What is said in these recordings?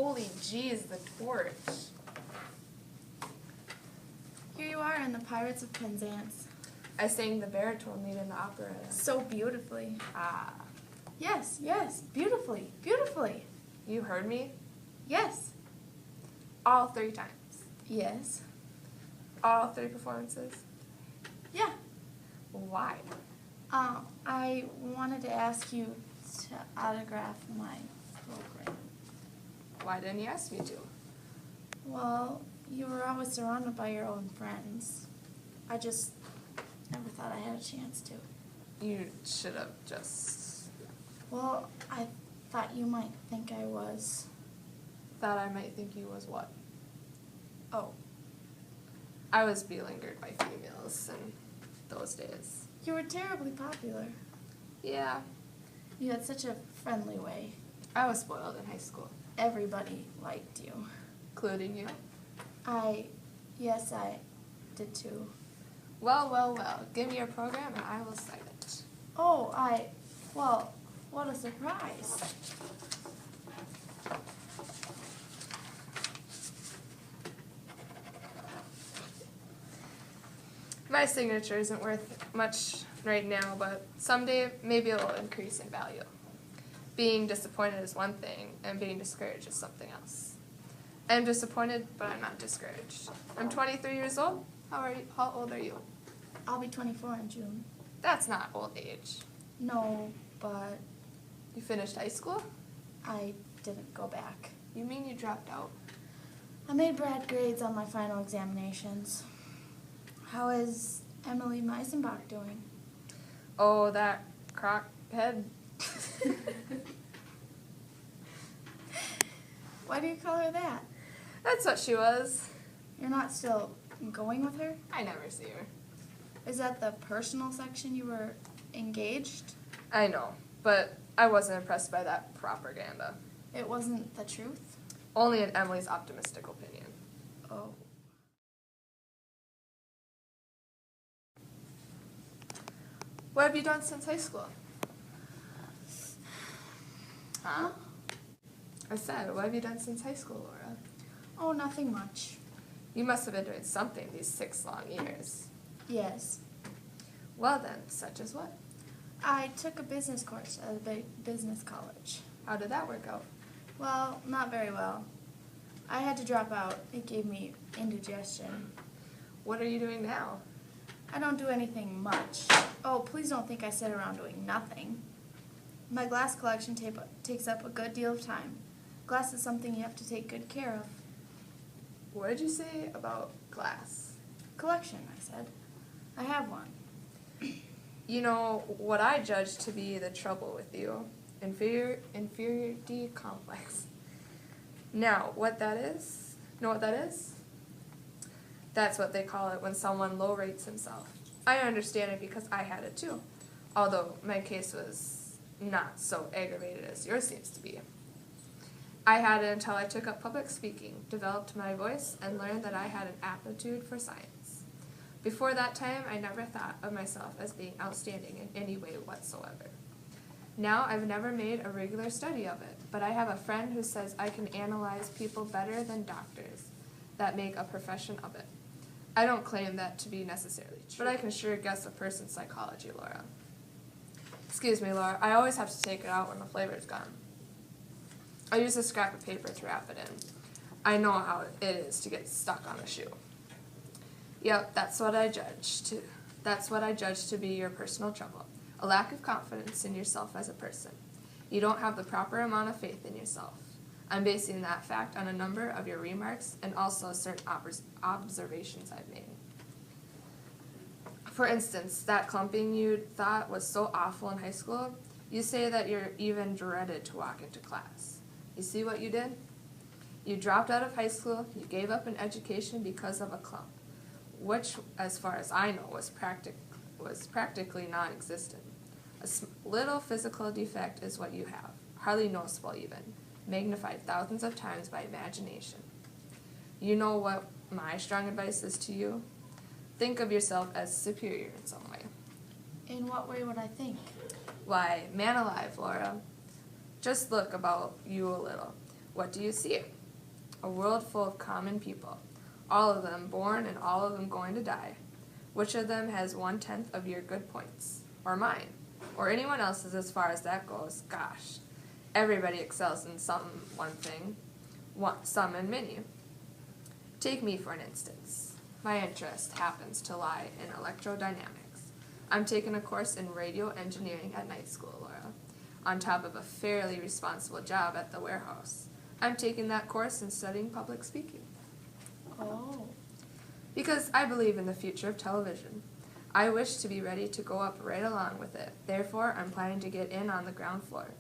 Holy jeez, the torch. Here you are in the Pirates of Penzance. I sang the baritone lead in the opera. So beautifully. Ah. Yes, yes, beautifully, beautifully. You heard me? Yes. All 3 times. Yes. All 3 performances. Yeah. Why? I wanted to ask you to autograph my program. Why didn't you ask me to? Well, you were always surrounded by your own friends. I just never thought I had a chance to. You should have just... Well, I thought you might think I was. Thought I might think you was what? Oh. I was belingered by females in those days. You were terribly popular. Yeah. You had such a friendly way. I was spoiled in high school. Everybody liked you. Including you. Yes, I did too. Well, well, well. Give me your program and I will cite it. Oh, well, what a surprise. My signature isn't worth much right now, but someday maybe it'll increase in value. Being disappointed is one thing, and being discouraged is something else. I'm disappointed, but I'm not discouraged. I'm 23 years old. How old are you? I'll be 24 in June. That's not old age. No, but You finished high school? I didn't go back. You mean you dropped out? I made bad grades on my final examinations. How is Emily Meisenbach doing? Oh, that crockhead. Why do you call her that? That's what she was. You're not still going with her? I never see her. Is that the personal section you were engaged? I know, but I wasn't impressed by that propaganda. It wasn't the truth? Only in Emily's optimistic opinion. Oh. What have you done since high school? Huh? I said, what have you done since high school, Laura? Oh, nothing much. You must have been doing something these 6 long years. Yes. Well then, such as what? I took a business course at a big business college. How did that work out? Well, not very well. I had to drop out. It gave me indigestion. What are you doing now? I don't do anything much. Oh, please don't think I sit around doing nothing. My glass collection takes up a good deal of time. Glass is something you have to take good care of. What did you say about glass? Collection, I said. I have one. You know, what I judge to be the trouble with you, inferiority complex. Now, what that is? Know what that is? That's what they call it when someone low rates himself. I understand it because I had it too, although my case was not so aggravated as yours seems to be. I had it until I took up public speaking, developed my voice, and learned that I had an aptitude for science. Before that time, I never thought of myself as being outstanding in any way whatsoever. Now, I've never made a regular study of it, but I have a friend who says I can analyze people better than doctors that make a profession of it. I don't claim that to be necessarily true, but I can sure guess a person's psychology, Laura. Excuse me, Laura, I always have to take it out when the flavor's gone. I use a scrap of paper to wrap it in. I know how it is to get stuck on a shoe. Yep, that's what I judge to be your personal trouble. A lack of confidence in yourself as a person. You don't have the proper amount of faith in yourself. I'm basing that fact on a number of your remarks and also certain observations I've made. For instance, that clumping you thought was so awful in high school, you say that you're even dreaded to walk into class. You see what you did? You dropped out of high school, you gave up an education because of a clump, which, as far as I know, was practically non-existent. A little physical defect is what you have, hardly noticeable even, magnified thousands of times by imagination. You know what my strong advice is to you? Think of yourself as superior in some way. In what way would I think? Why, man alive, Laura. Just look about you a little. What do you see? A world full of common people, all of them born and all of them going to die. Which of them has 1/10 of your good points? Or mine? Or anyone else's as far as that goes? Gosh, everybody excels in one thing, some in many. Take me for an instance. My interest happens to lie in electrodynamics. I'm taking a course in radio engineering at night school, Laura, on top of a fairly responsible job at the warehouse. I'm taking that course and studying public speaking. Oh. Because I believe in the future of television. I wish to be ready to go up right along with it. Therefore, I'm planning to get in on the ground floor.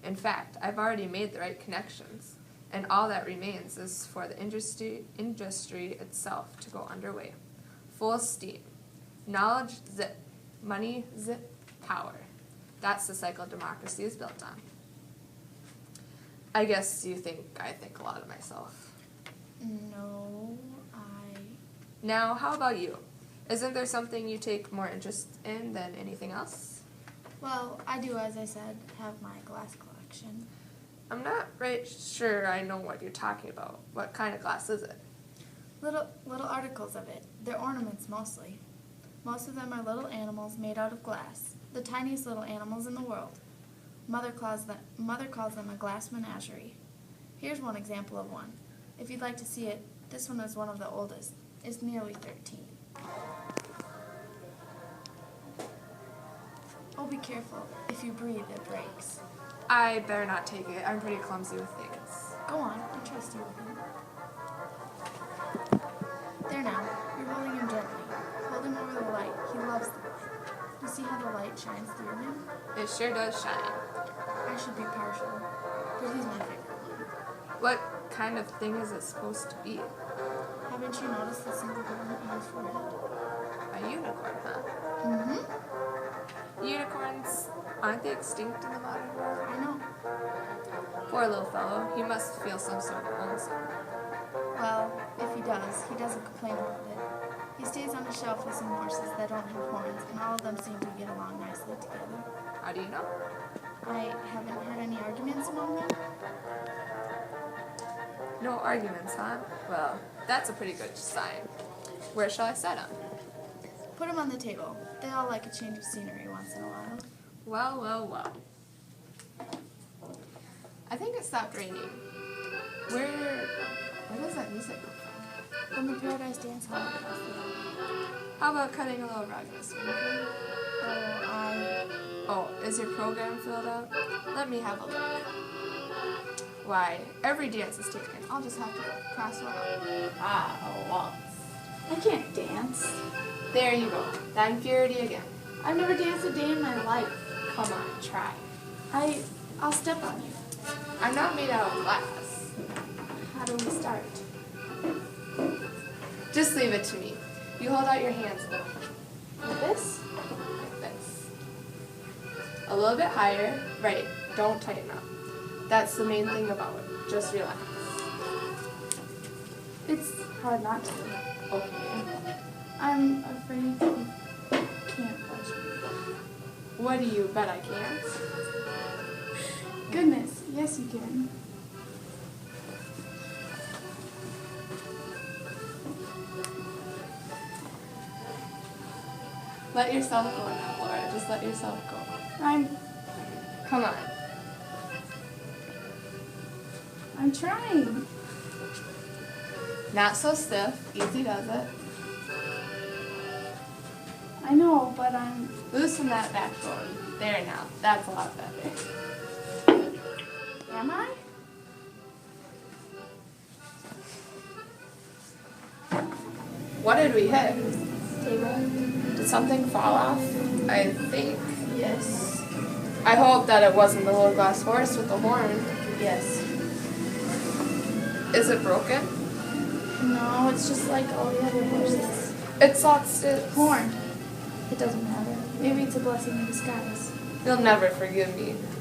In fact, I've already made the right connections, and all that remains is for the industry itself to go underway. Full steam. Knowledge, zip. Money, zip. Power. That's the cycle democracy is built on. I guess you think I think a lot of myself. No, Now, how about you? Isn't there something you take more interest in than anything else? Well, I do, as I said, have my glass collection. I'm not right sure I know what you're talking about. What kind of glass is it? Little articles of it. They're ornaments mostly. Most of them are little animals made out of glass, the tiniest little animals in the world. Mother calls them a glass menagerie. Here's one example of one. If you'd like to see it, this one is one of the oldest. It's nearly 13. Oh, be careful. If you breathe, it breaks. I better not take it. I'm pretty clumsy with things. Go on, I trust you with him. There now, you're holding him gently. Hold him over the light. He loves the light. You see how the light shines through him? It sure does shine. I should be partial, but he's my favorite one. What kind of thing is it supposed to be? Haven't you noticed the single horn on his forehead? A unicorn, huh? Mm-hmm. Unicorns, aren't they extinct in the modern world? I know. Poor little fellow. He must feel some sort of lonesome. Well, if he does, he doesn't complain about it. He stays on a shelf with some horses that don't have horns, and all of them seem to get along nicely together. How do you know? I haven't had any arguments among them. No arguments, huh? Well, that's a pretty good sign. Where shall I set him? Put them on the table. They all like a change of scenery once in a while. Well, well, well. I think it stopped raining. Where does that music come from? From the Paradise Dance Hall across the hall. How about cutting a little rug this week? Oh, is your program filled up? Let me have a look. Why, every dance is taken. I'll just have to cross one out. A waltz. I can't dance. There you go. That impurity again. I've never danced a day in my life. Come on, try. I'll step on you. I'm not made out of glass. How do we start? Just leave it to me. You hold out your hands a little. Like this? Like this. A little bit higher. Right. Don't tighten up. That's the main thing about it. Just relax. It's hard not to. Okay. I'm afraid you can't touch me. What do you bet I can't? Goodness, yes you can. Let yourself go now, Laura. Just let yourself go. Come on. I'm trying. Not so stiff. Easy does it. I know, but I'm... Loosen that backbone. There now. That's a lot better. Am I? What did we hit? Table? Did something fall off? I think. Yes. I hope that it wasn't the little glass horse with the horn. Yes. Is it broken? No, it's just like all the other horses. It's lost its Horn. It doesn't matter. Maybe it's a blessing in disguise. You'll never forgive me.